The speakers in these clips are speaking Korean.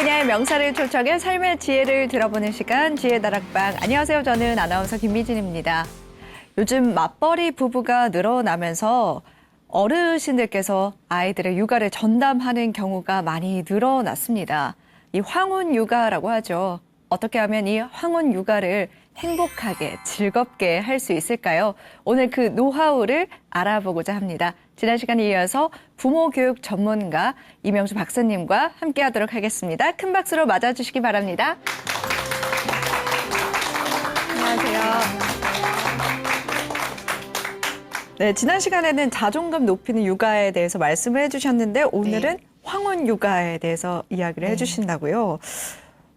분야의 명사를 초청해 삶의 지혜를 들어보는 시간, 지혜 다락방. 안녕하세요. 저는 아나운서 김미진입니다. 요즘 맞벌이 부부가 늘어나면서 어르신들께서 아이들의 육아를 전담하는 경우가 많이 늘어났습니다. 이 황혼 육아라고 하죠. 어떻게 하면 이 황혼 육아를 행복하게, 즐겁게 할 수 있을까요? 오늘 그 노하우를 알아보고자 합니다. 지난 시간에 이어서 부모 교육 전문가 이명주 박사님과 함께하도록 하겠습니다. 큰 박수로 맞아주시기 바랍니다. 안녕하세요. 네, 지난 시간에는 자존감 높이는 육아에 대해서 말씀을 해주셨는데 오늘은 황혼 육아에 대해서 이야기를 해주신다고요.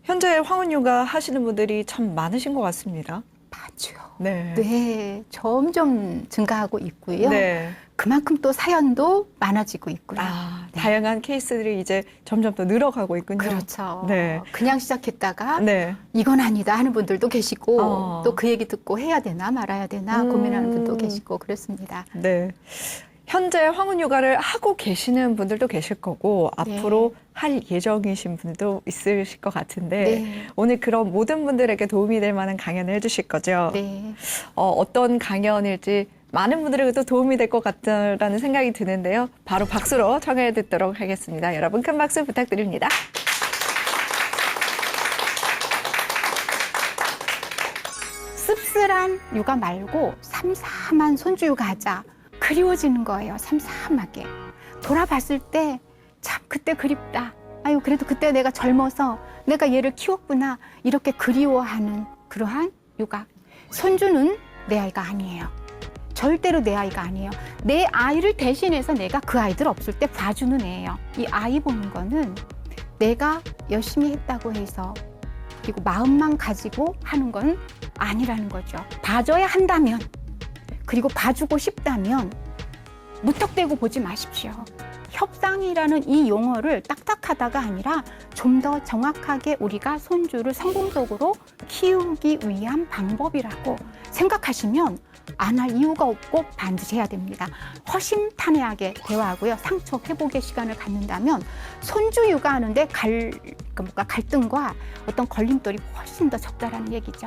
현재 황혼 육아 하시는 분들이 참 많으신 것 같습니다. 맞아요. 네. 네, 점점 증가하고 있고요. 네. 그만큼 또 사연도 많아지고 있고요. 네. 다양한 케이스들이 이제 점점 더 늘어가고 있군요. 그렇죠. 네. 그냥 시작했다가 네. 이건 아니다 하는 분들도 계시고 또 그 네. 얘기 듣고 해야 되나 말아야 되나 고민하는 분도 계시고 그렇습니다. 네. 현재 황혼 육아를 하고 계시는 분들도 계실 거고 앞으로 할 예정이신 분들도 있으실 것 같은데 오늘 그런 모든 분들에게 도움이 될 만한 강연을 해주실 거죠? 네. 어떤 강연일지 많은 분들에게도 도움이 될 것 같다는 생각이 드는데요. 바로 박수로 청해 듣도록 하겠습니다. 여러분 큰 박수 부탁드립니다. 씁쓸한 육아 말고 삼삼한 손주 육아하자. 그리워지는 거예요. 삼삼하게. 돌아봤을 때 참 그때 그립다. 아유 그래도 그때 내가 젊어서 내가 얘를 키웠구나. 이렇게 그리워하는 그러한 육아. 손주는 내 아이가 아니에요. 절대로 내 아이가 아니에요. 내 아이를 대신해서 내가 그 아이들 없을 때 봐주는 애예요. 이 아이 보는 거는 내가 열심히 했다고 해서 그리고 마음만 가지고 하는 건 아니라는 거죠. 봐줘야 한다면 그리고 봐주고 싶다면 무턱대고 보지 마십시오. 협상이라는 이 용어를 딱딱하다가 아니라 좀 더 정확하게 우리가 손주를 성공적으로 키우기 위한 방법이라고 생각하시면 안 할 이유가 없고 반드시 해야 됩니다. 허심탄회하게 대화하고요. 상처 회복의 시간을 갖는다면 손주 육아하는데 갈등과 어떤 걸림돌이 훨씬 더 적다라는 얘기죠.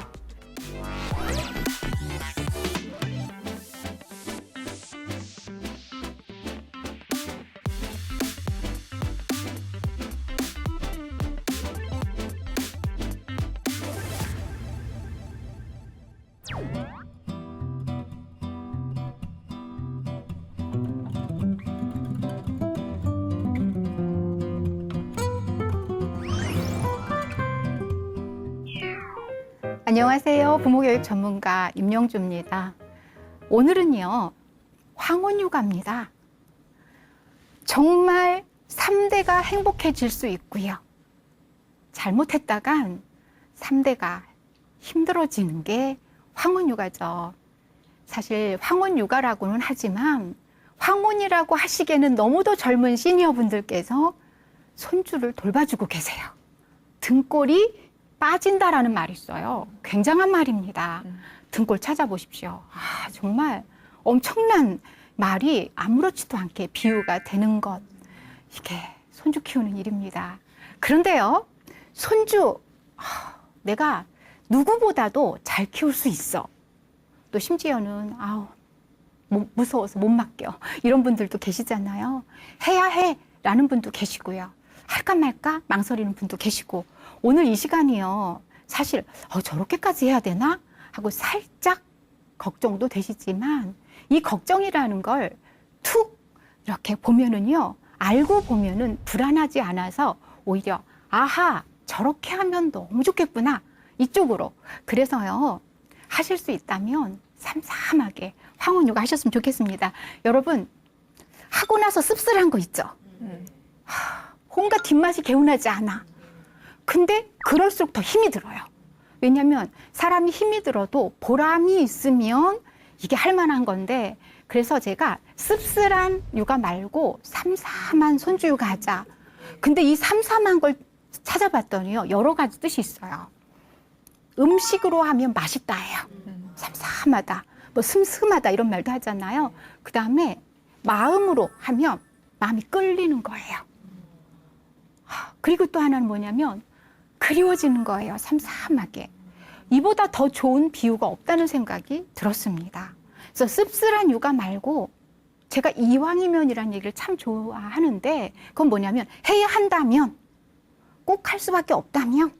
안녕하세요. 부모교육 전문가 임영주입니다. 오늘은요, 황혼 육아입니다. 정말 3대가 행복해질 수 있고요. 잘못했다간 3대가 힘들어지는 게 황혼 육아죠. 사실 황혼 육아라고는 하지만 황혼이라고 하시기에는 너무도 젊은 시니어분들께서 손주를 돌봐주고 계세요. 등골이 빠진다라는 말이 있어요. 굉장한 말입니다. 등골 찾아보십시오. 정말 엄청난 말이 아무렇지도 않게 비유가 되는 것. 이게 손주 키우는 일입니다. 그런데요, 손주 내가 누구보다도 잘 키울 수 있어. 또 심지어는 무서워서 못 맡겨. 이런 분들도 계시잖아요. 해야 해 라는 분도 계시고요. 할까 말까 망설이는 분도 계시고 오늘 이 시간이요. 사실 저렇게까지 해야 되나? 하고 살짝 걱정도 되시지만 이 걱정이라는 걸 툭 이렇게 보면은요. 알고 보면은 불안하지 않아서 오히려 아하 저렇게 하면 너무 좋겠구나. 이쪽으로. 그래서요. 하실 수 있다면 삼삼하게 황혼 육아 하셨으면 좋겠습니다. 여러분 하고 나서 씁쓸한 거 있죠? 온갖 뒷맛이 개운하지 않아. 근데 그럴수록 더 힘이 들어요. 왜냐하면 사람이 힘이 들어도 보람이 있으면 이게 할 만한 건데 그래서 제가 씁쓸한 육아 말고 삼삼한 손주 육아 하자. 근데 이 삼삼한 걸 찾아봤더니요. 여러 가지 뜻이 있어요. 음식으로 하면 맛있다예요. 삼삼하다, 뭐 슴슴하다 이런 말도 하잖아요. 그 다음에 마음으로 하면 마음이 끌리는 거예요. 그리고 또 하나는 뭐냐면 그리워지는 거예요. 삼삼하게. 이보다 더 좋은 비유가 없다는 생각이 들었습니다. 그래서 씁쓸한 육아 말고 제가 이왕이면이라는 얘기를 참 좋아하는데 그건 뭐냐면 해야 한다면 꼭 할 수밖에 없다면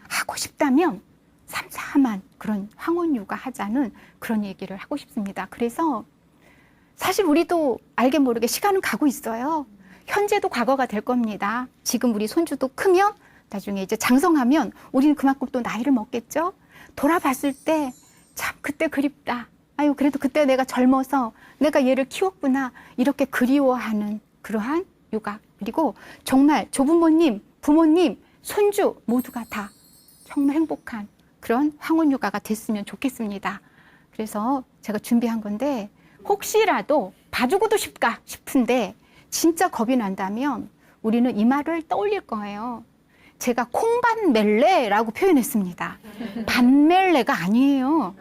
하고 싶다면 삼삼한 그런 황혼 육아 하자는 그런 얘기를 하고 싶습니다. 그래서 사실 우리도 알게 모르게 시간은 가고 있어요. 현재도 과거가 될 겁니다. 지금 우리 손주도 크면 나중에 이제 장성하면 우리는 그만큼 또 나이를 먹겠죠. 돌아봤을 때 참 그때 그립다. 아유 그래도 그때 내가 젊어서 내가 얘를 키웠구나. 이렇게 그리워하는 그러한 육아. 그리고 정말 조부모님, 부모님, 손주 모두가 다 정말 행복한 그런 황혼 육아가 됐으면 좋겠습니다. 그래서 제가 준비한 건데 혹시라도 봐주고도 싶까 싶은데 진짜 겁이 난다면 우리는 이 말을 떠올릴 거예요. 제가 콩밭멜레라고 표현했습니다. 밭멜레가 아니에요.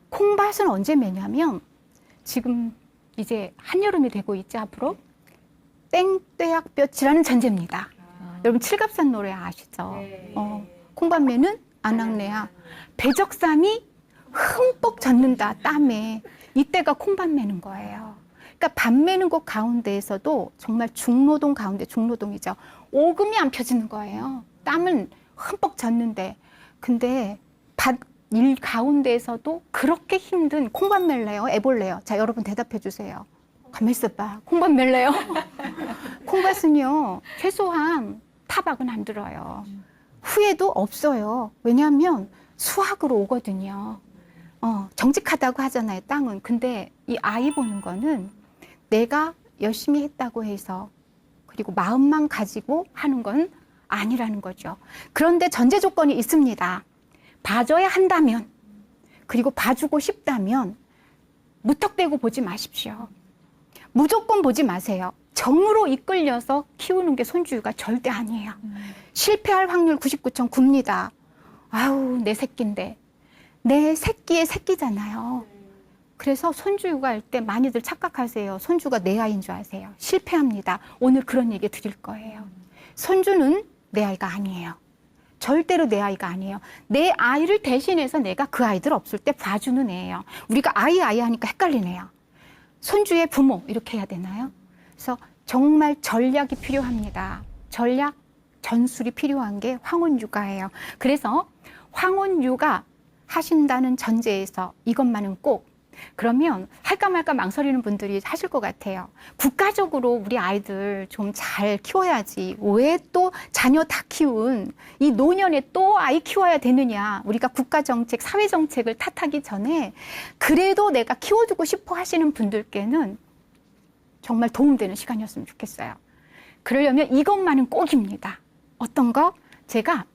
콩밭은 언제 매냐면 지금 이제 한여름이 되고 있지 앞으로 땡떼약볕이라는 전제입니다. 여러분 칠갑산 노래 아시죠? 콩밭매는 안악내야 배적삼이 흠뻑 젖는다 땀에 이때가 콩밭 매는 거예요. 그러니까 밭 매는 곳 가운데에서도 정말 중노동 가운데 중노동이죠. 오금이 안 펴지는 거예요. 땀은 흠뻑 젖는데 근데 밭 일 가운데에서도 그렇게 힘든 콩밭 멜래요? 애벌레요? 자 여러분 대답해 주세요. 가만히 있어봐. 콩밭 멜래요? 콩밭은요 최소한 타박은 안 들어요. 후회도 없어요. 왜냐하면 수확으로 오거든요. 정직하다고 하잖아요, 땅은. 근데 이 아이 보는 거는 내가 열심히 했다고 해서 그리고 마음만 가지고 하는 건 아니라는 거죠. 그런데 전제 조건이 있습니다. 봐줘야 한다면, 그리고 봐주고 싶다면 무턱대고 보지 마십시오. 무조건 보지 마세요. 정으로 이끌려서 키우는 게 손주유가 절대 아니에요. 실패할 확률 99.9입니다. 아우, 내 새끼인데. 내 새끼의 새끼잖아요. 그래서 손주 육아할 때 많이들 착각하세요. 손주가 내 아이인 줄 아세요. 실패합니다. 오늘 그런 얘기 드릴 거예요. 손주는 내 아이가 아니에요. 절대로 내 아이가 아니에요. 내 아이를 대신해서 내가 그 아이들 없을 때 봐주는 애예요. 우리가 아이 하니까 헷갈리네요. 손주의 부모 이렇게 해야 되나요? 그래서 정말 전략이 필요합니다. 전략, 전술이 필요한 게 황혼 육아예요. 그래서 황혼 육아 하신다는 전제에서 이것만은 꼭 그러면 할까 말까 망설이는 분들이 하실 것 같아요. 국가적으로 우리 아이들 좀 잘 키워야지. 왜 또 자녀 다 키운 이 노년에 또 아이 키워야 되느냐. 우리가 국가정책, 사회정책을 탓하기 전에 그래도 내가 키워주고 싶어 하시는 분들께는 정말 도움되는 시간이었으면 좋겠어요. 그러려면 이것만은 꼭입니다. 어떤 거? 제가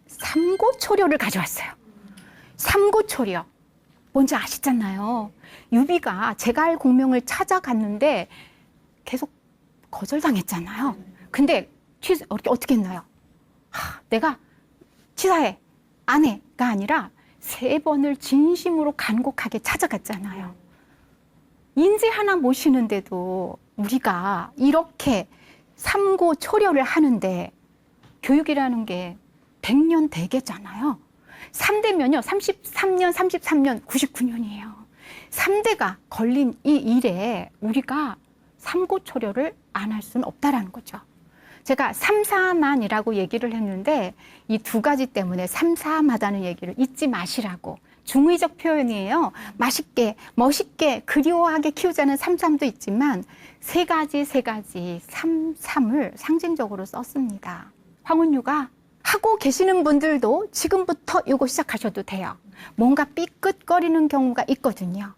삼고초려를 가져왔어요. 삼고초려. 뭔지 아시잖아요. 유비가 제갈 공명을 찾아갔는데 계속 거절당했잖아요. 근데 어떻게 했나요? 내가 치사해. 안 해가 아니라 3번을 진심으로 간곡하게 찾아갔잖아요. 인지 하나 모시는데도 우리가 이렇게 삼고초려를 하는데 교육이라는 게 100년 대계잖아요. 3대면요, 33년, 99년이에요. 3대가 걸린 이 일에 우리가 삼고초려를 안 할 수는 없다라는 거죠. 제가 삼삼한이라고 얘기를 했는데 이 2가지 때문에 삼삼하다는 얘기를 잊지 마시라고. 중의적 표현이에요. 맛있게, 멋있게, 그리워하게 키우자는 삼삼도 있지만 3가지 삼삼을 상징적으로 썼습니다. 황혼유가 하고 계시는 분들도 지금부터 이거 시작하셔도 돼요. 뭔가 삐끗거리는 경우가 있거든요.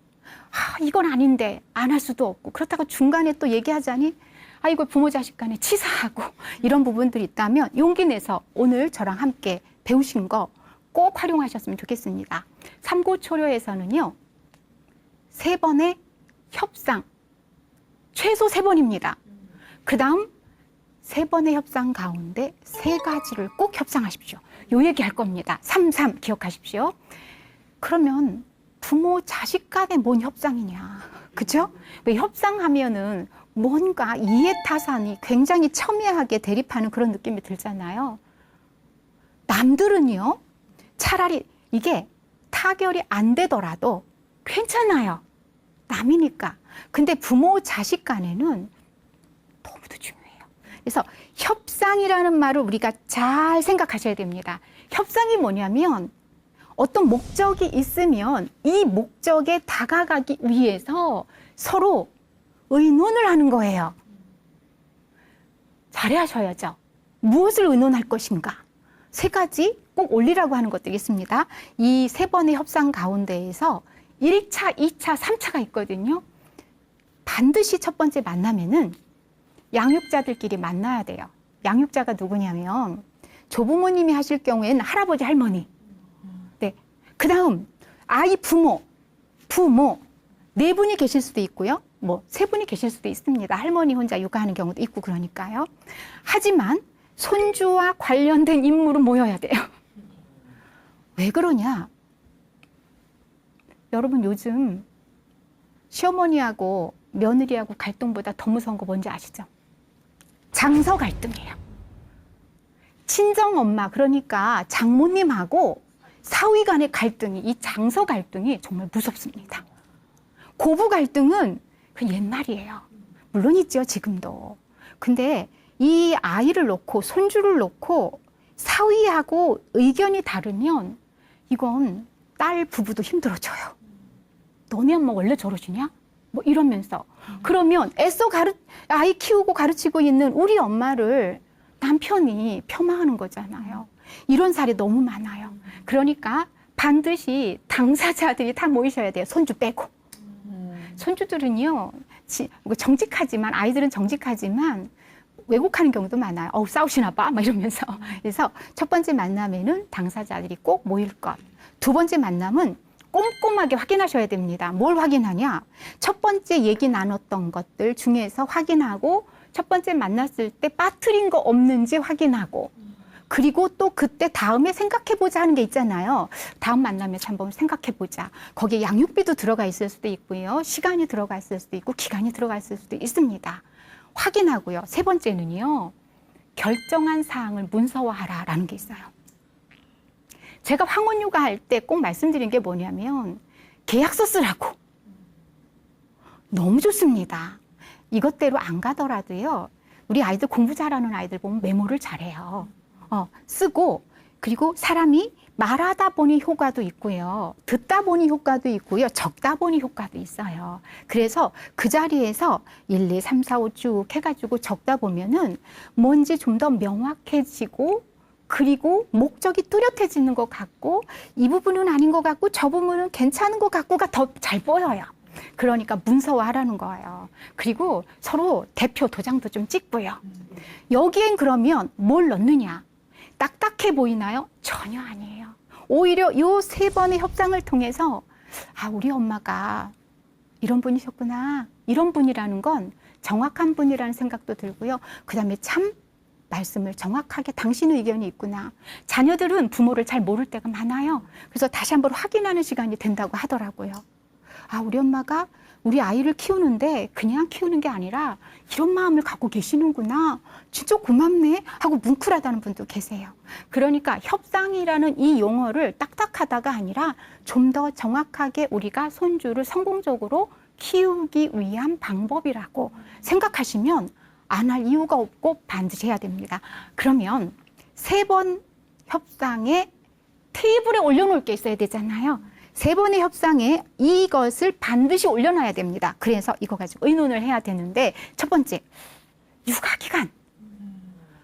이건 아닌데 안 할 수도 없고 그렇다고 중간에 또 얘기하자니 이거 부모 자식 간에 치사하고 이런 부분들이 있다면 용기 내서 오늘 저랑 함께 배우신 거 꼭 활용하셨으면 좋겠습니다. 삼고초려에서는요 3번의 협상, 최소 3번입니다. 그 다음 3번의 협상 가운데 3가지를 꼭 협상하십시오. 요 얘기 할 겁니다. 33 기억하십시오. 그러면 부모 자식 간에 뭔 협상이냐. 그죠? 왜 협상하면은 뭔가 이해타산이 굉장히 첨예하게 대립하는 그런 느낌이 들잖아요. 남들은요, 차라리 이게 타결이 안 되더라도 괜찮아요. 남이니까. 근데 부모 자식 간에는 너무도 중요해요. 그래서 협상이라는 말을 우리가 잘 생각하셔야 됩니다. 협상이 뭐냐면 어떤 목적이 있으면 이 목적에 다가가기 위해서 서로 의논을 하는 거예요. 잘하셔야죠. 무엇을 의논할 것인가? 세 가지 꼭 올리라고 하는 것들이 있습니다. 이 세 번의 협상 가운데에서 1차, 2차, 3차가 있거든요. 반드시 첫 번째 만나면은 양육자들끼리 만나야 돼요. 양육자가 누구냐면 조부모님이 하실 경우에는 할아버지, 할머니. 네. 그 다음 아이 부모 네 분이 계실 수도 있고요. 뭐 세 분이 계실 수도 있습니다. 할머니 혼자 육아하는 경우도 있고 그러니까요. 하지만 손주와 관련된 인물은 모여야 돼요. 왜 그러냐? 여러분 요즘 시어머니하고 며느리하고 갈등보다 더 무서운 거 뭔지 아시죠? 장서 갈등이에요. 친정 엄마, 그러니까 장모님하고 사위 간의 갈등이, 이 장서 갈등이 정말 무섭습니다. 고부 갈등은 그 옛말이에요. 물론 있죠, 지금도. 근데 이 아이를 놓고, 손주를 놓고 사위하고 의견이 다르면 이건 딸 부부도 힘들어져요. 너네 엄마 원래 저러시냐? 뭐 이러면서. 그러면 애써 아이 키우고 가르치고 있는 우리 엄마를 남편이 폄하하는 거잖아요. 이런 사례 너무 많아요. 그러니까 반드시 당사자들이 다 모이셔야 돼요. 손주 빼고. 손주들은요, 정직하지만, 아이들은 정직하지만 왜곡하는 경우도 많아요. 싸우시나 봐? 막 이러면서. 그래서 첫 번째 만남에는 당사자들이 꼭 모일 것. 두 번째 만남은 꼼꼼하게 확인하셔야 됩니다. 뭘 확인하냐? 첫 번째 얘기 나눴던 것들 중에서 확인하고, 첫 번째 만났을 때 빠뜨린 거 없는지 확인하고, 그리고 또 그때 다음에 생각해보자 하는 게 있잖아요. 다음 만남에서 한번 생각해보자. 거기에 양육비도 들어가 있을 수도 있고요. 시간이 들어가 있을 수도 있고, 기간이 들어가 있을 수도 있습니다. 확인하고요. 세 번째는요, 결정한 사항을 문서화하라라는 게 있어요. 제가 황혼육아 할 때 꼭 말씀드린 게 뭐냐면 계약서 쓰라고. 너무 좋습니다. 이것대로 안 가더라도요, 우리 아이들 공부 잘하는 아이들 보면 메모를 잘해요. 쓰고, 그리고 사람이 말하다 보니 효과도 있고요. 듣다 보니 효과도 있고요. 적다 보니 효과도 있어요. 그래서 그 자리에서 1, 2, 3, 4, 5 쭉 해가지고 적다 보면은 뭔지 좀 더 명확해지고, 그리고 목적이 뚜렷해지는 것 같고, 이 부분은 아닌 것 같고 저 부분은 괜찮은 것 같고가 더 잘 보여요. 그러니까 문서화하라는 거예요. 그리고 서로 대표 도장도 좀 찍고요. 여기엔 그러면 뭘 넣느냐? 딱딱해 보이나요? 전혀 아니에요. 오히려 이 세 번의 협상을 통해서 우리 엄마가 이런 분이셨구나, 이런 분이라는 건 정확한 분이라는 생각도 들고요. 그 다음에 참 말씀을 정확하게 당신의 의견이 있구나. 자녀들은 부모를 잘 모를 때가 많아요. 그래서 다시 한번 확인하는 시간이 된다고 하더라고요. 우리 엄마가 우리 아이를 키우는데 그냥 키우는 게 아니라 이런 마음을 갖고 계시는구나. 진짜 고맙네 하고 뭉클하다는 분도 계세요. 그러니까 협상이라는 이 용어를 딱딱하다가 아니라 좀 더 정확하게 우리가 손주를 성공적으로 키우기 위한 방법이라고 생각하시면 안 할 이유가 없고 반드시 해야 됩니다. 그러면 세 번 협상에 테이블에 올려놓을 게 있어야 되잖아요. 세 번의 협상에 이것을 반드시 올려놔야 됩니다. 그래서 이거 가지고 의논을 해야 되는데, 첫 번째, 육아기간.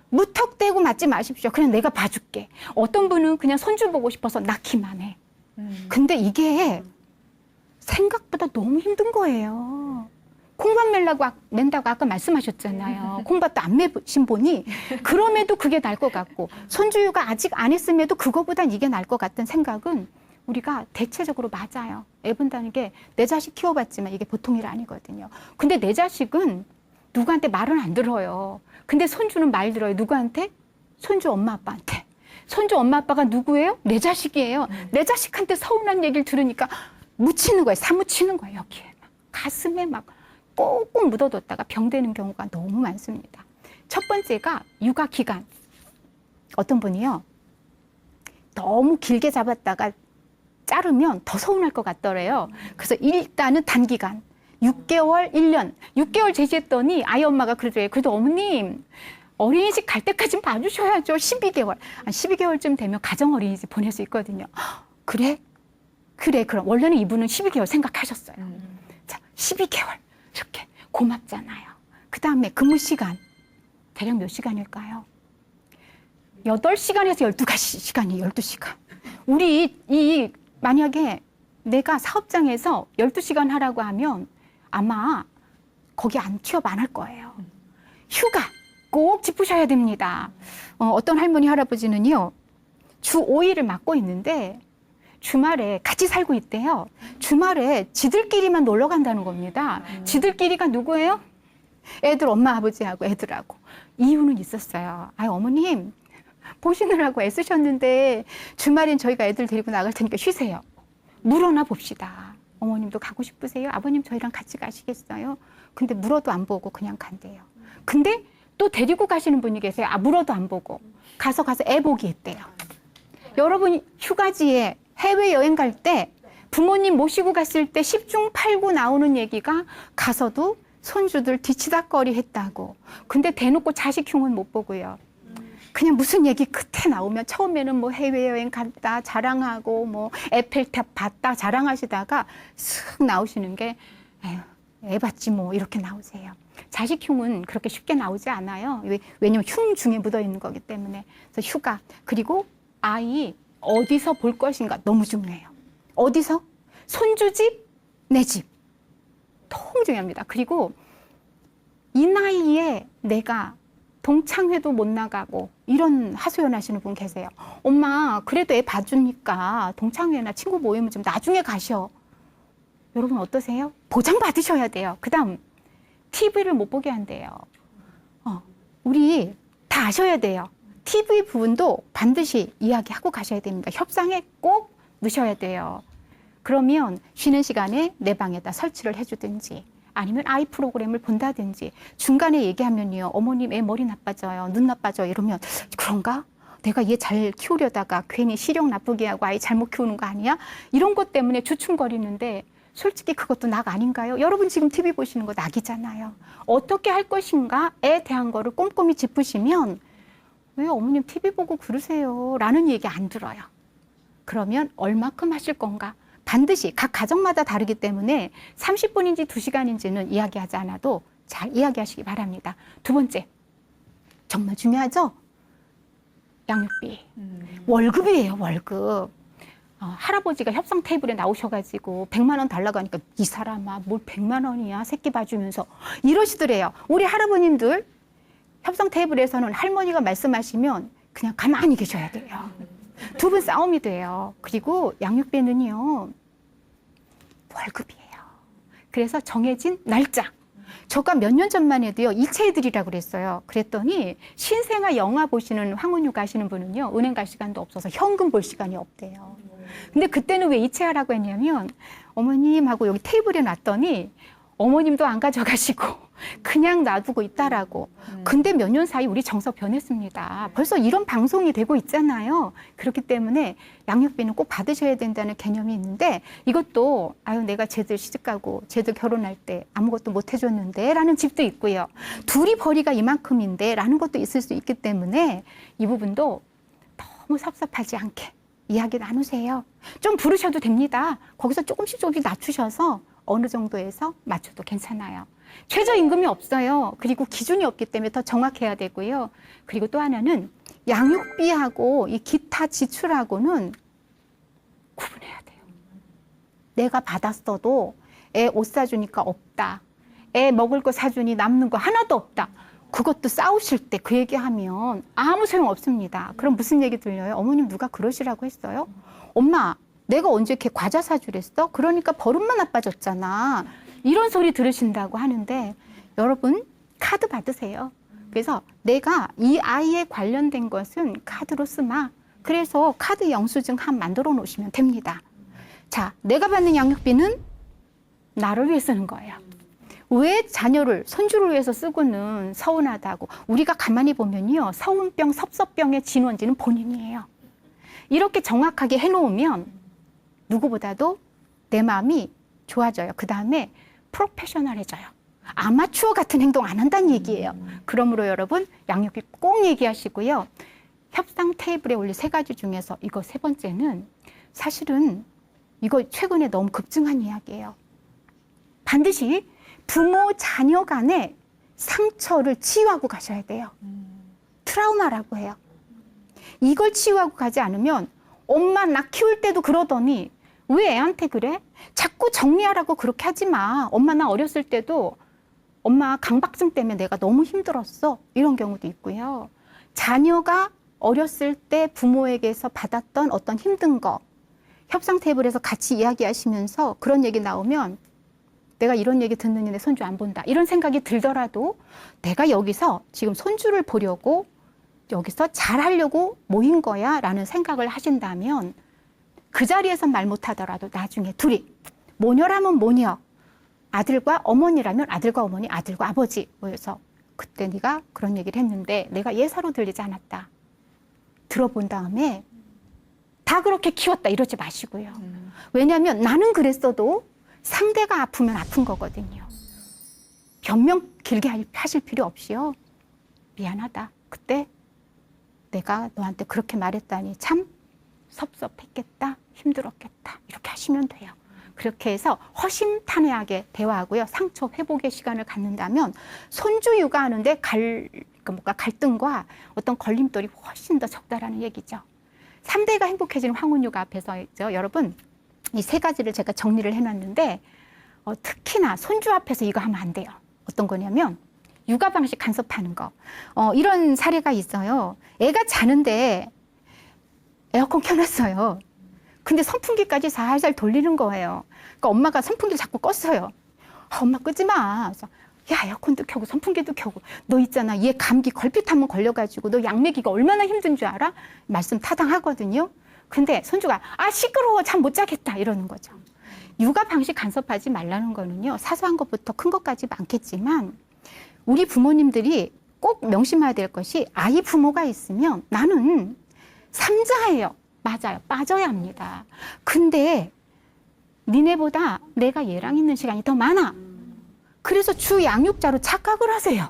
무턱대고 맞지 마십시오. 그냥 내가 봐줄게. 어떤 분은 그냥 손주 보고 싶어서 낳기만 해. 근데 이게 생각보다 너무 힘든 거예요. 콩밥 맨다고 아까 말씀하셨잖아요. 콩밥도 안 매신 분이 그럼에도 그게 나을 것 같고, 손주유가 아직 안 했음에도 그거보단 이게 나을 것 같은 생각은 우리가 대체적으로 맞아요. 애 본다는 게 내 자식 키워봤지만 이게 보통 일 아니거든요. 근데 내 자식은 누구한테 말은 안 들어요. 근데 손주는 말 들어요. 누구한테? 손주 엄마 아빠한테. 손주 엄마 아빠가 누구예요? 내 자식이에요. 내 자식한테 서운한 얘기를 들으니까 묻히는 거예요. 사무치는 거예요. 여기에. 가슴에 막 꼭꼭 묻어뒀다가 병되는 경우가 너무 많습니다. 첫 번째가 육아 기간. 어떤 분이요, 너무 길게 잡았다가 자르면 더 서운할 것 같더래요. 그래서 일단은 단기간 6개월, 1년, 6개월 제시했더니 아이 엄마가 그러더래요. 그래도 어머님 어린이집 갈 때까지는 봐주셔야죠. 12개월. 한 12개월쯤 되면 가정 어린이집 보낼 수 있거든요. 그래? 그래. 그럼 원래는 이분은 12개월 생각하셨어요. 자, 12개월. 이렇게 고맙잖아요. 그 다음에 근무 시간. 대략 몇 시간일까요? 8시간에서 12시간이에요. 12시간. 우리 만약에 내가 사업장에서 12시간 하라고 하면 아마 거기 취업 안 할 거예요. 휴가 꼭 짚으셔야 됩니다. 어떤 할머니 할아버지는요, 주 5일을 맡고 있는데 주말에 같이 살고 있대요. 주말에 지들끼리만 놀러 간다는 겁니다. 지들끼리가 누구예요? 애들 엄마 아버지하고 애들하고. 이유는 있었어요. 어머님 보시느라고 애쓰셨는데 주말엔 저희가 애들 데리고 나갈 테니까 쉬세요. 물어나 봅시다. 어머님도 가고 싶으세요? 아버님 저희랑 같이 가시겠어요? 근데 물어도 안 보고 그냥 간대요. 근데 또 데리고 가시는 분이 계세요. 물어도 안 보고 가서 애 보기 했대요. 여러분 휴가지에 해외여행 갈 때 부모님 모시고 갔을 때 10중 8구 나오는 얘기가 가서도 손주들 뒤치다꺼리 했다고. 근데 대놓고 자식 흉은 못 보고요. 그냥 무슨 얘기 끝에 나오면 처음에는 뭐 해외여행 갔다 자랑하고 뭐 에펠탑 봤다 자랑하시다가 슥 나오시는 게 에휴, 애 봤지 뭐 이렇게 나오세요. 자식 흉은 그렇게 쉽게 나오지 않아요. 왜냐면 흉 중에 묻어 있는 거기 때문에. 그래서 휴가. 그리고 아이 어디서 볼 것인가 너무 중요해요. 어디서? 손주 집, 내 집. 너무 중요합니다. 그리고 이 나이에 내가 동창회도 못 나가고 이런 하소연 하시는 분 계세요. 엄마 그래도 애 봐주니까 동창회나 친구 모임은 좀 나중에 가셔. 여러분 어떠세요? 보장 받으셔야 돼요. 그 다음 TV를 못 보게 한대요. 우리 다 아셔야 돼요. TV 부분도 반드시 이야기하고 가셔야 됩니다. 협상에 꼭 넣으셔야 돼요. 그러면 쉬는 시간에 내 방에다 설치를 해주든지 아니면 아이 프로그램을 본다든지 중간에 얘기하면요. 어머님 애 머리 나빠져요. 눈 나빠져요. 이러면 그런가? 내가 얘 잘 키우려다가 괜히 시력 나쁘게 하고 아이 잘못 키우는 거 아니야? 이런 것 때문에 주춤거리는데 솔직히 그것도 낙 아닌가요? 여러분 지금 TV 보시는 거 낙이잖아요. 어떻게 할 것인가에 대한 거를 꼼꼼히 짚으시면 왜 어머님 TV 보고 그러세요? 라는 얘기 안 들어요. 그러면 얼마큼 하실 건가? 반드시 각 가정마다 다르기 때문에 30분인지 2시간인지는 이야기하지 않아도 잘 이야기하시기 바랍니다. 두 번째, 정말 중요하죠? 양육비. 월급이에요, 월급. 할아버지가 협상 테이블에 나오셔가지고 100만 원 달라고 하니까 이 사람아 뭘 100만 원이야 새끼 봐주면서 이러시더래요. 우리 할아버님들 협상 테이블에서는 할머니가 말씀하시면 그냥 가만히 계셔야 돼요. 두 분 싸움이 돼요. 그리고 양육비는요 월급이에요. 그래서 정해진 날짜. 저가 몇 년 전만 해도요 일체해드리라고 그랬어요. 그랬더니 신생아 영화 보시는 황혼유 가시는 분은요 은행 갈 시간도 없어서 현금 볼 시간이 없대요. 근데 그때는 왜 이체하라고 했냐면 어머님하고 여기 테이블에 놨더니 어머님도 안 가져가시고 그냥 놔두고 있다라고. 근데 몇 년 사이 우리 정서 변했습니다. 벌써 이런 방송이 되고 있잖아요. 그렇기 때문에 양육비는 꼭 받으셔야 된다는 개념이 있는데 이것도 내가 쟤들 시집가고 쟤들 결혼할 때 아무것도 못 해줬는데 라는 집도 있고요. 둘이 벌이가 이만큼인데 라는 것도 있을 수 있기 때문에 이 부분도 너무 섭섭하지 않게 이야기 나누세요. 좀 부르셔도 됩니다. 거기서 조금씩 낮추셔서 어느 정도에서 맞춰도 괜찮아요. 최저임금이 없어요. 그리고 기준이 없기 때문에 더 정확해야 되고요. 그리고 또 하나는 양육비하고 이 기타 지출하고는 구분해야 돼요. 내가 받았어도 애 옷 사주니까 없다. 애 먹을 거 사주니 남는 거 하나도 없다. 그것도 싸우실 때 그 얘기하면 아무 소용 없습니다. 그럼 무슨 얘기 들려요? 어머님 누가 그러시라고 했어요? 엄마 내가 언제 이렇게 과자 사주랬어? 그러니까 버릇만 나빠졌잖아. 이런 소리 들으신다고 하는데 여러분 카드 받으세요. 그래서 내가 이 아이에 관련된 것은 카드로 쓰마. 그래서 카드 영수증 한 만들어 놓으시면 됩니다. 자, 내가 받는 양육비는 나를 위해 쓰는 거예요. 왜 자녀를, 손주를 위해서 쓰고는 서운하다고. 우리가 가만히 보면요. 서운병, 섭섭병의 진원지는 본인이에요. 이렇게 정확하게 해놓으면 누구보다도 내 마음이 좋아져요. 그 다음에 프로페셔널해져요. 아마추어 같은 행동 안 한다는 얘기예요. 그러므로 여러분 양육비 꼭 얘기하시고요. 협상 테이블에 올릴 3가지 중에서 이거 3번째는 사실은 이거 최근에 너무 급증한 이야기예요. 반드시 부모 자녀 간의 상처를 치유하고 가셔야 돼요. 트라우마라고 해요. 이걸 치유하고 가지 않으면 엄마 나 키울 때도 그러더니 왜 애한테 그래? 자꾸 정리하라고 그렇게 하지 마. 엄마 나 어렸을 때도 엄마 강박증 때문에 내가 너무 힘들었어. 이런 경우도 있고요. 자녀가 어렸을 때 부모에게서 받았던 어떤 힘든 거 협상 테이블에서 같이 이야기하시면서 그런 얘기 나오면 내가 이런 얘기 듣느니 손주 안 본다. 이런 생각이 들더라도 내가 여기서 지금 손주를 보려고 여기서 잘하려고 모인 거야 라는 생각을 하신다면 그 자리에서 말 못하더라도 나중에 둘이 모녀라면 모녀, 아들과 어머니라면 아들과 어머니, 아들과 아버지 모여서 그때 네가 그런 얘기를 했는데 내가 예사로 들리지 않았다. 들어본 다음에 다 그렇게 키웠다 이러지 마시고요. 왜냐하면 나는 그랬어도 상대가 아프면 아픈 거거든요. 변명 길게 하실 필요 없이요. 미안하다. 그때 내가 너한테 그렇게 말했다니 참 섭섭했겠다. 힘들었겠다. 이렇게 하시면 돼요. 그렇게 해서 허심탄회하게 대화하고요. 상처 회복의 시간을 갖는다면 손주 육아하는데 갈등과 어떤 걸림돌이 훨씬 더 적다라는 얘기죠. 3대가 행복해지는 황혼 육아 앞에서 여러분 이 3가지를 제가 정리를 해놨는데 특히나 손주 앞에서 이거 하면 안 돼요. 어떤 거냐면 육아 방식 간섭하는 거. 이런 사례가 있어요. 애가 자는데 에어컨 켜놨어요. 근데 선풍기까지 살살 돌리는 거예요. 그러니까 엄마가 선풍기를 자꾸 껐어요. 엄마 끄지 마. 그래서 야 에어컨도 켜고 선풍기도 켜고 너 있잖아 얘 감기 걸핏 한번 걸려가지고 너 약 먹이가 얼마나 힘든 줄 알아? 말씀 타당하거든요. 근데 손주가 아 시끄러워 잠 못 자겠다 이러는 거죠. 육아 방식 간섭하지 말라는 거는요. 사소한 것부터 큰 것까지 많겠지만 우리 부모님들이 꼭 명심해야 될 것이 아이 부모가 있으면 나는 삼자예요. 맞아요. 빠져야 합니다. 근데 니네보다 내가 얘랑 있는 시간이 더 많아. 그래서 주 양육자로 착각을 하세요.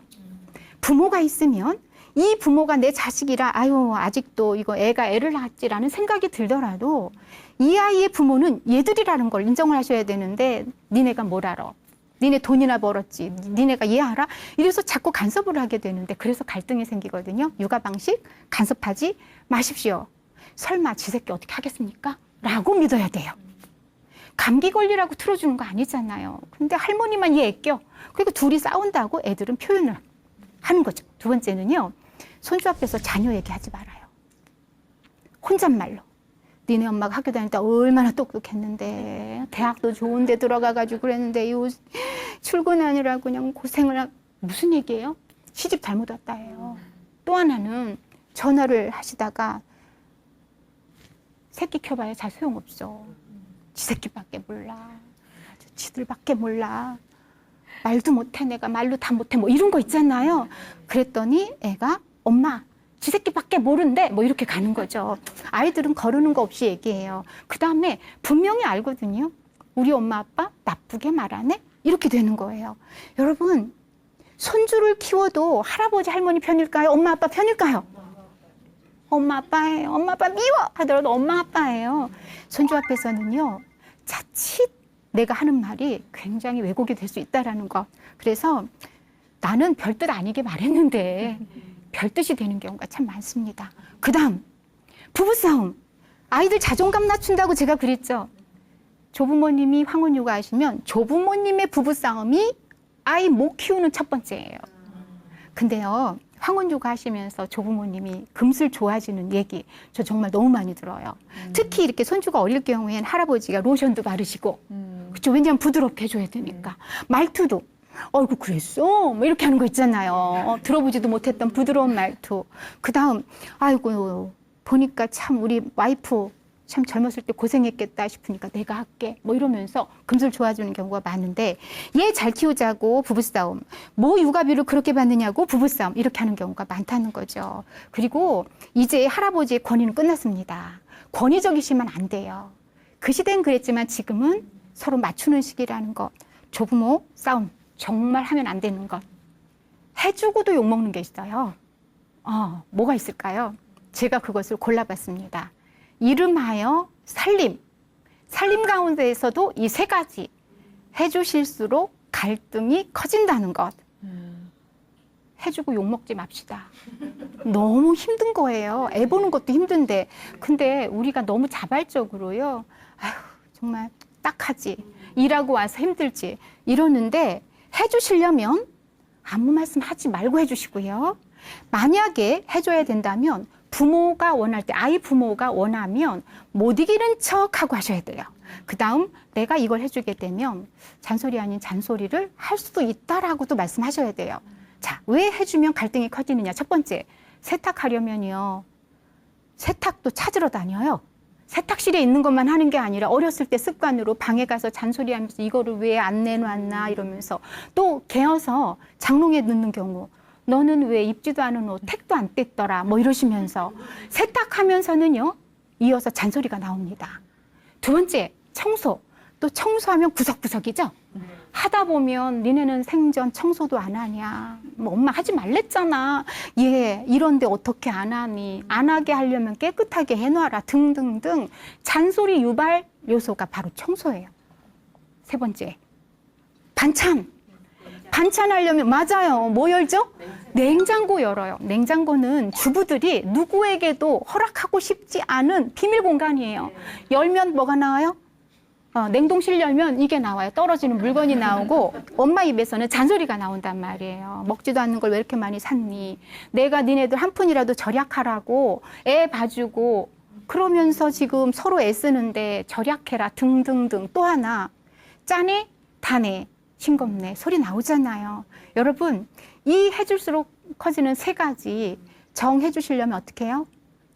부모가 있으면 이 부모가 내 자식이라 아유 아직도 이거 애가 애를 낳았지라는 생각이 들더라도 이 아이의 부모는 얘들이라는 걸 인정을 하셔야 되는데 니네가 뭘 알아? 니네 돈이나 벌었지. 니네가 얘 알아? 이래서 자꾸 간섭을 하게 되는데 그래서 갈등이 생기거든요. 육아 방식 간섭하지 마십시오. 설마 지 새끼 어떻게 하겠습니까? 라고 믿어야 돼요. 감기 걸리라고 틀어주는 거 아니잖아요. 근데 할머니만 얘 애껴. 그리고 둘이 싸운다고 애들은 표현을 하는 거죠. 2번째는요. 손주 앞에서 자녀 얘기하지 말아요. 혼잣말로. 니네 엄마가 학교 다닐 때 얼마나 똑똑했는데 대학도 좋은 데 들어가가지고 그랬는데 요 출근하느라고 그냥 고생을 무슨 얘기예요? 시집 잘못 왔다예요. 또 하나는 전화를 하시다가 새끼 켜봐야 잘 소용없어. 지 새끼밖에 몰라. 지들밖에 몰라. 말도 못해 내가 말로 다 못해 뭐 이런 거 있잖아요. 그랬더니 애가 엄마 지 새끼밖에 모른대 뭐 이렇게 가는 거죠. 아이들은 거르는 거 없이 얘기해요. 그 다음에 분명히 알거든요. 우리 엄마 아빠 나쁘게 말하네 이렇게 되는 거예요. 여러분 손주를 키워도 할아버지 할머니 편일까요? 엄마 아빠 편일까요? 엄마 아빠예요. 엄마 아빠 미워 하더라도 엄마 아빠예요. 손주 앞에서는요. 자칫 내가 하는 말이 굉장히 왜곡이 될 수 있다는 것. 그래서 나는 별뜻 아니게 말했는데 별뜻이 되는 경우가 참 많습니다. 그 다음 부부싸움. 아이들 자존감 낮춘다고 제가 그랬죠. 조부모님이 황혼 육아하시면 조부모님의 부부싸움이 아이 못 키우는 첫 번째예요. 근데요. 황혼 육아하시면서 조부모님이 금슬 좋아지는 얘기 저 정말 너무 많이 들어요. 특히 이렇게 손주가 어릴 경우엔 할아버지가 로션도 바르시고 그렇죠. 왜냐하면 부드럽게 해줘야 되니까. 말투도 어이구 그랬어? 뭐 이렇게 하는 거 있잖아요. 들어보지도 못했던 부드러운 말투. 그 다음 아이고 보니까 참 우리 와이프 참 젊었을 때 고생했겠다 싶으니까 내가 할게 뭐 이러면서 금슬 도와주는 경우가 많은데, 얘 잘 키우자고 부부싸움, 뭐 육아비를 그렇게 받느냐고 부부싸움, 이렇게 하는 경우가 많다는 거죠. 그리고 이제 할아버지의 권위는 끝났습니다. 권위적이시면 안 돼요. 그 시대는 그랬지만 지금은 서로 맞추는 시기라는 것. 조부모 싸움 정말 하면 안 되는 것. 해주고도 욕먹는 게 있어요. 뭐가 있을까요? 제가 그것을 골라봤습니다. 이름하여 살림. 살림 가운데에서도 이 세 가지 해주실수록 갈등이 커진다는 것. 해주고 욕먹지 맙시다. 너무 힘든 거예요. 애 보는 것도 힘든데. 근데 우리가 너무 자발적으로요. 아휴, 정말 딱하지. 일하고 와서 힘들지. 이러는데 해주시려면 아무 말씀 하지 말고 해주시고요. 만약에 해줘야 된다면 부모가 원할 때, 아이 부모가 원하면 못 이기는 척하고 하셔야 돼요. 그 다음 내가 이걸 해주게 되면 잔소리 아닌 잔소리를 할 수도 있다라고도 말씀하셔야 돼요. 자, 왜 해주면 갈등이 커지느냐. 첫 번째, 세탁하려면요. 세탁도 찾으러 다녀요. 세탁실에 있는 것만 하는 게 아니라 어렸을 때 습관으로 방에 가서 잔소리하면서 이거를 왜 안 내놨나 이러면서, 또 개어서 장롱에 넣는 경우, 너는 왜 입지도 않은 옷 택도 안 뗐더라 뭐 이러시면서 세탁하면서는요 이어서 잔소리가 나옵니다. 두 번째, 청소. 또 청소하면 구석구석이죠. 하다 보면 니네는 생전 청소도 안 하냐, 뭐 엄마 하지 말랬잖아, 얘 이런데 어떻게 안 하니, 안 하게 하려면 깨끗하게 해놔라 등등등 잔소리 유발 요소가 바로 청소예요. 세 번째, 반찬 하려면, 맞아요, 뭐 열죠? 냉장고 열어요. 냉장고는 주부들이 누구에게도 허락하고 싶지 않은 비밀 공간이에요. 열면 뭐가 나와요? 냉동실 열면 이게 나와요. 떨어지는 물건이 나오고 엄마 입에서는 잔소리가 나온단 말이에요. 먹지도 않는 걸 왜 이렇게 많이 샀니? 내가 니네들 한 푼이라도 절약하라고 애 봐주고 그러면서 지금 서로 애쓰는데 절약해라 등등등. 또 하나, 짜네 다네 싱겁네 소리 나오잖아요. 여러분, 이 해줄수록 커지는 세 가지 정해 주시려면 어떻게 해요?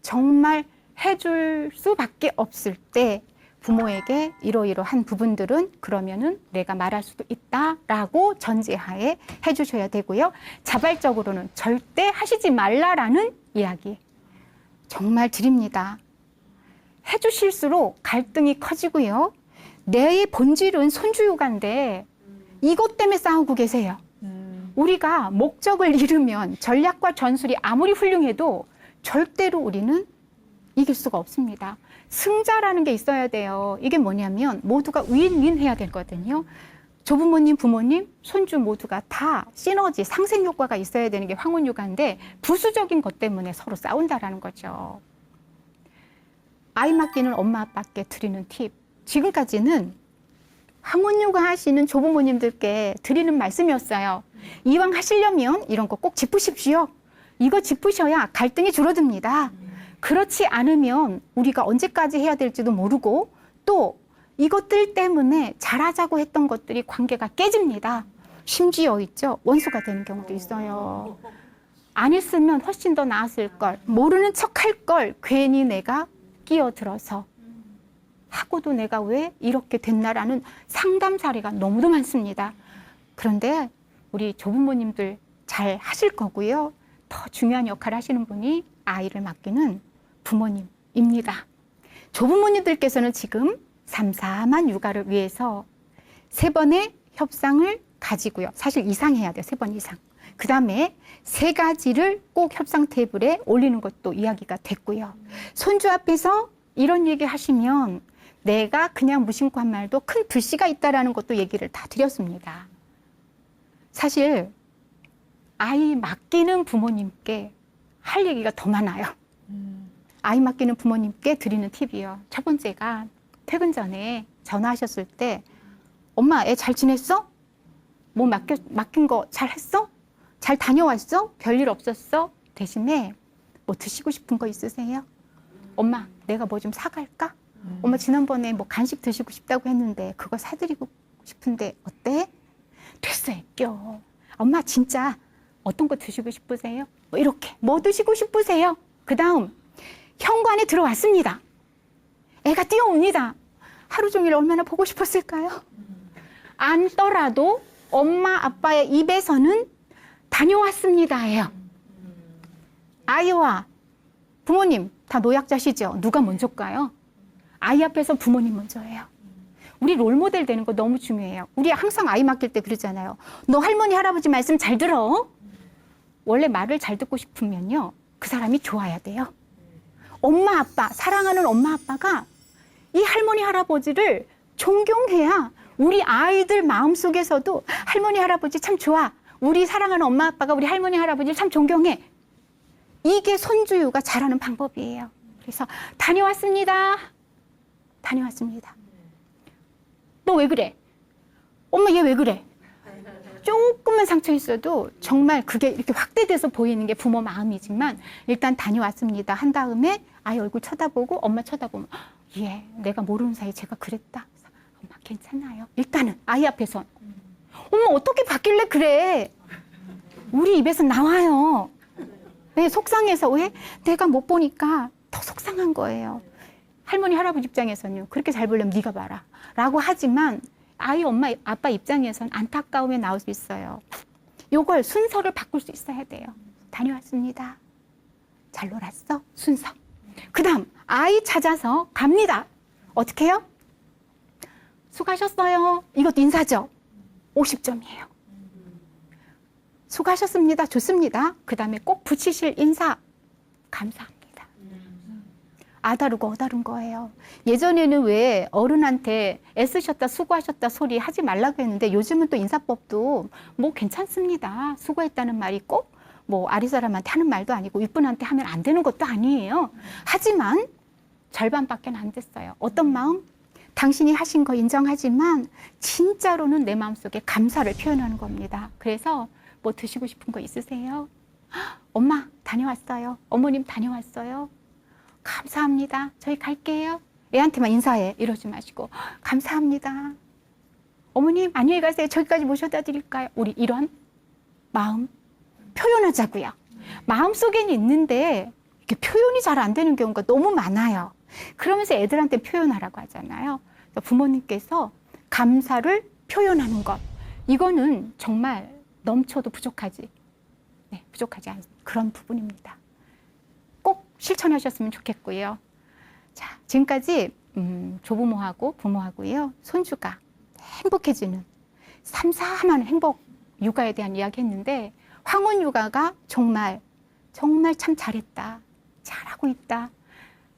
정말 해줄 수밖에 없을 때 부모에게 이러이러한 부분들은 그러면은 내가 말할 수도 있다라고 전제하에 해주셔야 되고요. 자발적으로는 절대 하시지 말라라는 이야기 정말 드립니다. 해주실수록 갈등이 커지고요. 내 본질은 손주육아인데 이것 때문에 싸우고 계세요. 우리가 목적을 잃으면 전략과 전술이 아무리 훌륭해도 절대로 우리는 이길 수가 없습니다. 승자라는 게 있어야 돼요. 이게 뭐냐면 모두가 윈윈 해야 되거든요. 조부모님, 부모님, 손주 모두가 다 시너지, 상생 효과가 있어야 되는 게 황혼육아인데 부수적인 것 때문에 서로 싸운다라는 거죠. 아이 맡기는 엄마 아빠께 드리는 팁. 지금까지는 황혼육아 하시는 조부모님들께 드리는 말씀이었어요. 이왕 하시려면 이런 거 꼭 짚으십시오. 이거 짚으셔야 갈등이 줄어듭니다. 그렇지 않으면 우리가 언제까지 해야 될지도 모르고 또 이것들 때문에 잘하자고 했던 것들이 관계가 깨집니다. 심지어 있죠, 원수가 되는 경우도 있어요. 안 했으면 훨씬 더 나았을 걸, 모르는 척 할 걸 괜히 내가 끼어들어서 하고도 내가 왜 이렇게 됐나라는 상담 사례가 너무도 많습니다. 그런데 우리 조부모님들 잘 하실 거고요. 더 중요한 역할을 하시는 분이 아이를 맡기는 부모님입니다. 조부모님들께서는 지금 삼삼한 육아를 위해서 3번의 협상을 가지고요. 사실 이상 해야 돼요. 3번 이상. 그 다음에 3가지를 꼭 협상 테이블에 올리는 것도 이야기가 됐고요. 손주 앞에서 이런 얘기 하시면 내가 그냥 무심코 한 말도 큰 불씨가 있다라는 것도 얘기를 다 드렸습니다. 사실 아이 맡기는 부모님께 할 얘기가 더 많아요. 아이 맡기는 부모님께 드리는 팁이요. 첫 번째가 퇴근 전에 전화하셨을 때 엄마 애 잘 지냈어? 뭐 맡긴 거 잘 했어? 잘 다녀왔어? 별일 없었어? 대신에 뭐 드시고 싶은 거 있으세요? 엄마 내가 뭐 좀 사갈까? 엄마 지난번에 뭐 간식 드시고 싶다고 했는데 그거 사드리고 싶은데 어때? 됐어 애껴. 엄마 진짜 어떤 거 드시고 싶으세요? 뭐 이렇게 뭐 드시고 싶으세요? 그 다음 현관에 들어왔습니다. 애가 뛰어옵니다. 하루 종일 얼마나 보고 싶었을까요? 안더라도 엄마 아빠의 입에서는 다녀왔습니다예요. 아이와 부모님 다 노약자시죠? 누가 먼저일까요? 아이 앞에서 부모님 먼저예요. 우리 롤모델 되는 거 너무 중요해요. 우리 항상 아이 맡길 때 그러잖아요. 너 할머니 할아버지 말씀 잘 들어. 원래 말을 잘 듣고 싶으면요, 그 사람이 좋아야 돼요. 엄마 아빠, 사랑하는 엄마 아빠가 이 할머니 할아버지를 존경해야 우리 아이들 마음속에서도 할머니 할아버지 참 좋아, 우리 사랑하는 엄마 아빠가 우리 할머니 할아버지를 참 존경해. 이게 손주유가 잘하는 방법이에요. 그래서 다녀왔습니다. 다녀왔습니다. 너 왜 그래? 엄마 얘 왜 그래? 조금만 상처 있어도 정말 그게 이렇게 확대돼서 보이는 게 부모 마음이지만, 일단 다녀왔습니다 한 다음에 아이 얼굴 쳐다보고 엄마 쳐다보면, 예, 내가 모르는 사이에 제가 그랬다. 엄마 괜찮아요. 일단은 아이 앞에선 엄마 어떻게 바뀔래 그래. 우리 입에서 나와요. 네, 속상해서. 왜? 내가 못 보니까 더 속상한 거예요. 할머니 할아버지 입장에서는 그렇게 잘 보려면 네가 봐라 라고 하지만, 아이 엄마 아빠 입장에선 안타까움이 나올 수 있어요. 요걸 순서를 바꿀 수 있어야 돼요. 다녀왔습니다. 잘 놀았어? 순서. 그 다음 아이 찾아서 갑니다. 어떻게 해요? 수고하셨어요. 이것도 인사죠. 50점이에요. 수고하셨습니다. 좋습니다. 그 다음에 꼭 붙이실 인사. 감사합니다. 아다르고 어다른 거예요. 예전에는 왜 어른한테 애쓰셨다 수고하셨다 소리 하지 말라고 했는데, 요즘은 또 인사법도 뭐 괜찮습니다. 수고했다는 말이 꼭 뭐 아리사람한테 하는 말도 아니고 윗분한테 하면 안 되는 것도 아니에요. 하지만 절반밖에 안 됐어요. 어떤 마음? 당신이 하신 거 인정하지만 진짜로는 내 마음속에 감사를 표현하는 겁니다. 그래서 뭐 드시고 싶은 거 있으세요? 엄마 다녀왔어요. 어머님 다녀왔어요. 감사합니다. 저희 갈게요. 애한테만 인사해. 이러지 마시고 감사합니다. 어머님 안녕히 가세요. 저기까지 모셔다 드릴까요? 우리 이런 마음 표현하자고요. 마음속에는 있는데 이게 표현이 잘 안 되는 경우가 너무 많아요. 그러면서 애들한테 표현하라고 하잖아요. 부모님께서 감사를 표현하는 것, 이거는 정말 넘쳐도 부족하지, 네, 부족하지 않은 그런 부분입니다. 꼭 실천하셨으면 좋겠고요. 자, 지금까지 조부모하고 부모하고요, 손주가 행복해지는 삼삼한 행복 육아에 대한 이야기 했는데, 황혼 육아가 정말 참 잘했다, 잘하고 있다,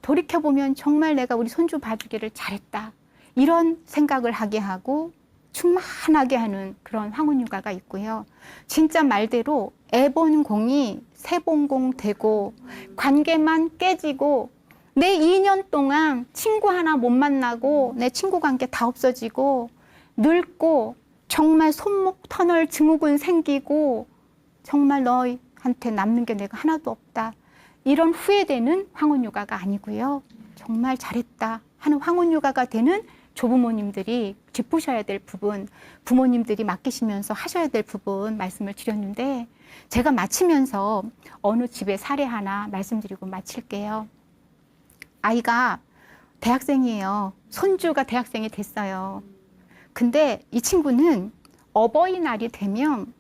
돌이켜보면 정말 내가 우리 손주 봐주기를 잘했다, 이런 생각을 하게 하고 충만하게 하는 그런 황혼 육아가 있고요. 진짜 말대로 애본공이 새본공 되고 관계만 깨지고 내 2년 동안 친구 하나 못 만나고 내 친구 관계 다 없어지고 늙고 정말 손목 터널 증후군 생기고 정말 너한테 남는 게 내가 하나도 없다, 이런 후회되는 황혼 육아가 아니고요. 정말 잘했다 하는 황혼 육아가 되는 조부모님들이 짚으셔야 될 부분, 부모님들이 맡기시면서 하셔야 될 부분 말씀을 드렸는데, 제가 마치면서 어느 집의 사례 하나 말씀드리고 마칠게요. 아이가 대학생이에요. 손주가 대학생이 됐어요. 근데 이 친구는 어버이날이 되면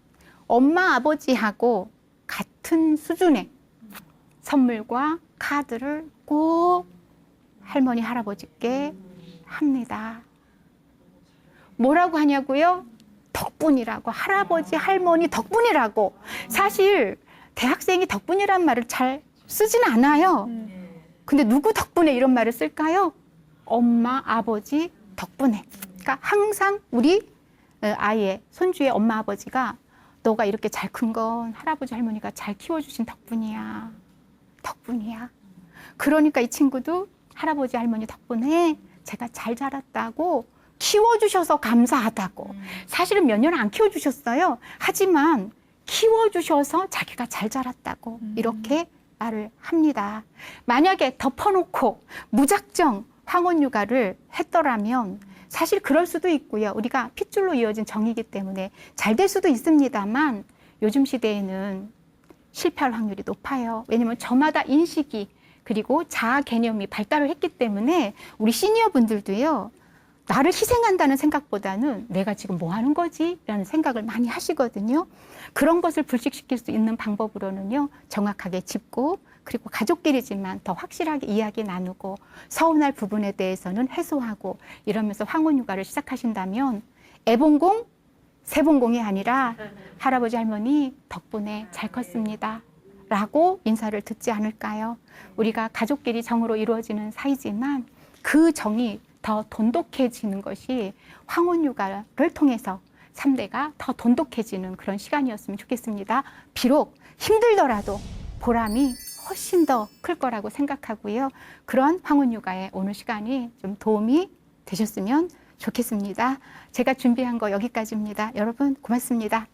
엄마 아버지하고 같은 수준의 선물과 카드를 꼭 할머니 할아버지께 합니다. 뭐라고 하냐고요? 덕분이라고. 할아버지 할머니 덕분이라고. 사실 대학생이 덕분이란 말을 잘 쓰진 않아요. 근데 누구 덕분에 이런 말을 쓸까요? 엄마 아버지 덕분에. 그러니까 항상 우리 아이의 손주의 엄마 아버지가 너가 이렇게 잘 큰 건 할아버지 할머니가 잘 키워주신 덕분이야. 덕분이야. 그러니까 이 친구도 할아버지 할머니 덕분에 제가 잘 자랐다고, 키워주셔서 감사하다고. 사실은 몇 년 안 키워주셨어요. 하지만 키워주셔서 자기가 잘 자랐다고 이렇게 말을 합니다. 만약에 덮어놓고 무작정 황혼 육아를 했더라면 사실 그럴 수도 있고요. 우리가 핏줄로 이어진 정이기 때문에 잘 될 수도 있습니다만, 요즘 시대에는 실패할 확률이 높아요. 왜냐하면 저마다 인식이 그리고 자아 개념이 발달을 했기 때문에 우리 시니어 분들도요. 나를 희생한다는 생각보다는 내가 지금 뭐 하는 거지? 라는 생각을 많이 하시거든요. 그런 것을 불식시킬 수 있는 방법으로는요. 정확하게 짚고 그리고 가족끼리지만 더 확실하게 이야기 나누고 서운할 부분에 대해서는 해소하고 이러면서 황혼 육아를 시작하신다면 애봉공, 새봉공이 아니라 할아버지 할머니 덕분에 잘 컸습니다. 라고 인사를 듣지 않을까요? 우리가 가족끼리 정으로 이루어지는 사이지만 그 정이 더 돈독해지는 것이 황혼 육아를 통해서 3대가 더 돈독해지는 그런 시간이었으면 좋겠습니다. 비록 힘들더라도 보람이 훨씬 더 클 거라고 생각하고요. 그런 황혼 육아에 오늘 시간이 좀 도움이 되셨으면 좋겠습니다. 제가 준비한 거 여기까지입니다. 여러분 고맙습니다.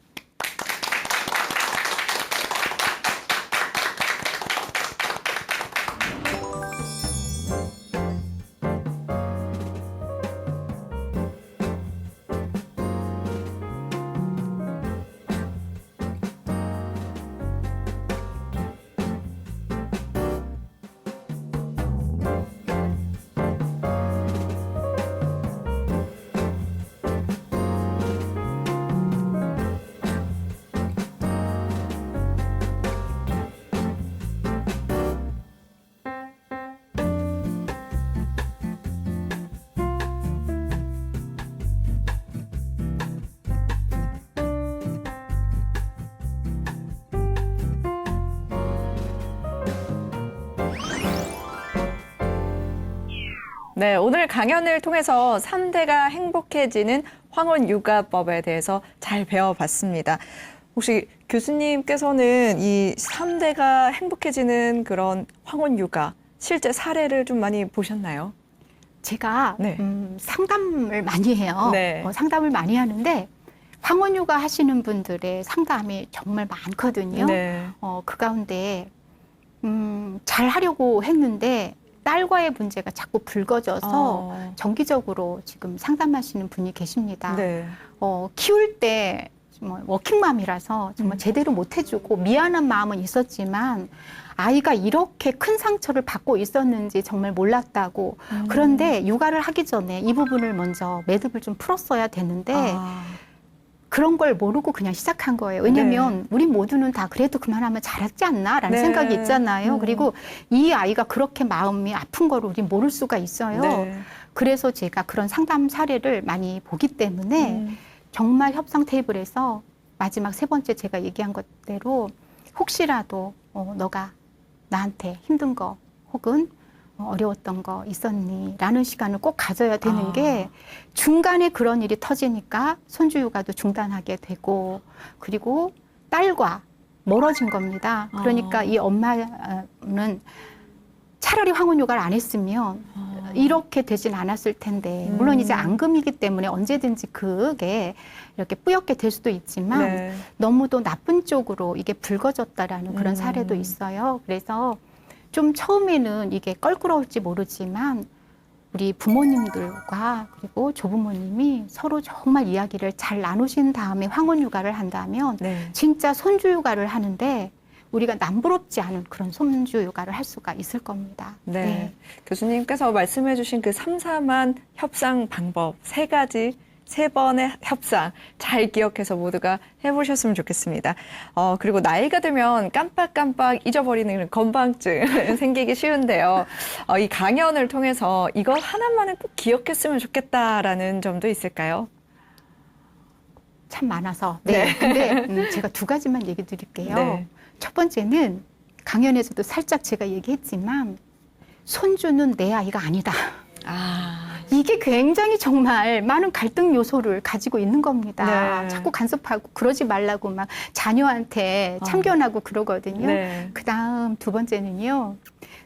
네, 오늘 강연을 통해서 3대가 행복해지는 황혼 육아법에 대해서 잘 배워봤습니다. 혹시 교수님께서는 이 3대가 행복해지는 그런 황혼 육아 실제 사례를 좀 많이 보셨나요? 제가 네. 상담을 많이 해요. 네. 상담을 많이 하는데 황혼 육아 하시는 분들의 상담이 정말 많거든요. 네. 그 가운데 잘 하려고 했는데 딸과의 문제가 자꾸 불거져서 정기적으로 지금 상담하시는 분이 계십니다. 네. 키울 때 워킹맘이라서 정말 제대로 못 해주고 미안한 마음은 있었지만 아이가 이렇게 큰 상처를 받고 있었는지 정말 몰랐다고. 그런데 육아를 하기 전에 이 부분을 먼저 매듭을 좀 풀었어야 되는데 그런 걸 모르고 그냥 시작한 거예요. 왜냐면 우리 모두는 다 그래도 그만하면 잘하지 않나? 라는 네. 생각이 있잖아요. 그리고 이 아이가 그렇게 마음이 아픈 거를 우리 모를 수가 있어요. 네. 그래서 제가 그런 상담 사례를 많이 보기 때문에 정말 협상 테이블에서 마지막 3번째 제가 얘기한 것대로 혹시라도 너가 나한테 힘든 거 혹은 어려웠던 거 있었니? 라는 시간을 꼭 가져야 되는 게 중간에 그런 일이 터지니까 손주 육아도 중단하게 되고 그리고 딸과 멀어진 겁니다. 그러니까 이 엄마는 차라리 황혼 육아를 안 했으면 이렇게 되진 않았을 텐데 물론 이제 앙금이기 때문에 언제든지 그게 이렇게 뿌옇게 될 수도 있지만 네. 너무도 나쁜 쪽으로 이게 불거졌다라는 그런 사례도 있어요. 그래서 좀 처음에는 이게 껄끄러울지 모르지만 우리 부모님들과 그리고 조부모님이 서로 정말 이야기를 잘 나누신 다음에 황혼 육아를 한다면 네. 진짜 손주 육아를 하는데 우리가 남부럽지 않은 그런 손주 육아를 할 수가 있을 겁니다. 네. 교수님께서 말씀해 주신 그 삼삼한 협상 방법 3가지 3번의 협상 잘 기억해서 모두가 해보셨으면 좋겠습니다. 그리고 나이가 들면 깜빡깜빡 잊어버리는 건방증 생기기 쉬운데요. 이 강연을 통해서 이거 하나만은 꼭 기억했으면 좋겠다라는 점도 있을까요? 참 많아서. 네. 근데 제가 2가지만 얘기 드릴게요. 네. 첫 번째는 강연에서도 살짝 제가 얘기했지만 손주는 내 아이가 아니다. 이게 굉장히 정말 많은 갈등 요소를 가지고 있는 겁니다. 네. 자꾸 간섭하고 그러지 말라고 막 자녀한테 참견하고 그러거든요. 네. 그다음 2번째는요.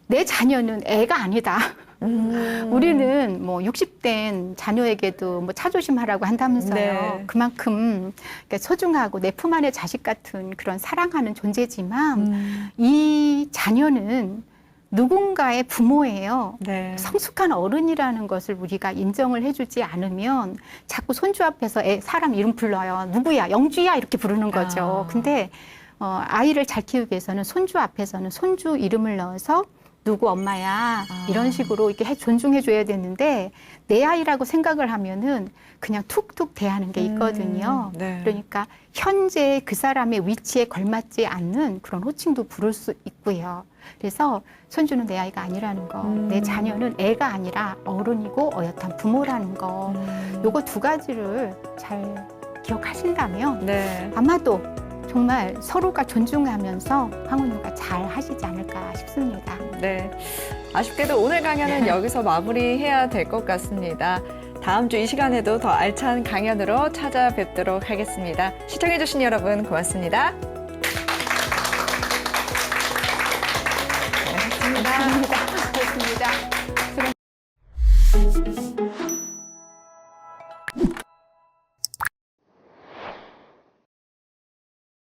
내 자녀는 애가 아니다. 우리는 뭐 60된 자녀에게도 뭐 차조심하라고 한다면서요. 네. 그만큼 소중하고 내 품 안의 자식 같은 그런 사랑하는 존재지만 이 자녀는 누군가의 부모예요. 네. 성숙한 어른이라는 것을 우리가 인정을 해주지 않으면 자꾸 손주 앞에서 사람 이름 불러요. 누구야? 영주야? 이렇게 부르는 거죠. 근데 아이를 잘 키우기 위해서는 손주 앞에서는 손주 이름을 넣어서 누구 엄마야 아. 이런 식으로 이렇게 존중해 줘야 되는데 내 아이라고 생각을 하면은 그냥 툭툭 대하는 게 있거든요. 네. 그러니까 현재 그 사람의 위치에 걸맞지 않는 그런 호칭도 부를 수 있고요. 그래서 손주는 내 아이가 아니라는 거, 내 자녀는 애가 아니라 어른이고 어엿한 부모라는 거, 요거 두 가지를 잘 기억하신다면 네. 아마도 정말 서로가 존중하면서 황혼유가 잘 하시지 않을까 싶습니다. 네. 아쉽게도 오늘 강연은 여기서 마무리해야 될 것 같습니다. 다음 주 이 시간에도 더 알찬 강연으로 찾아뵙도록 하겠습니다. 시청해주신 여러분 고맙습니다. 감사합니다. 고맙습니다.